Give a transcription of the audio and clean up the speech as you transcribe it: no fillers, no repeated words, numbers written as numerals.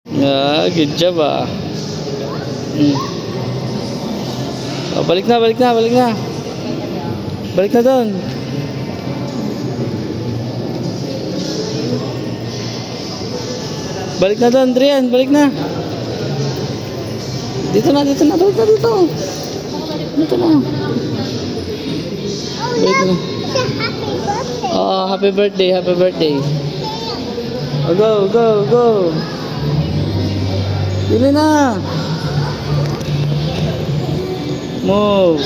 Ah, good job ah. Oh, balik na, balik na, balik na. Balik na doon. Balik na doon, Drian, balik na. Dito na, dito na, balik na dito. Dito na. Balik na. Oh, happy birthday, happy birthday. Oh, go, go, go. Dili na. Move.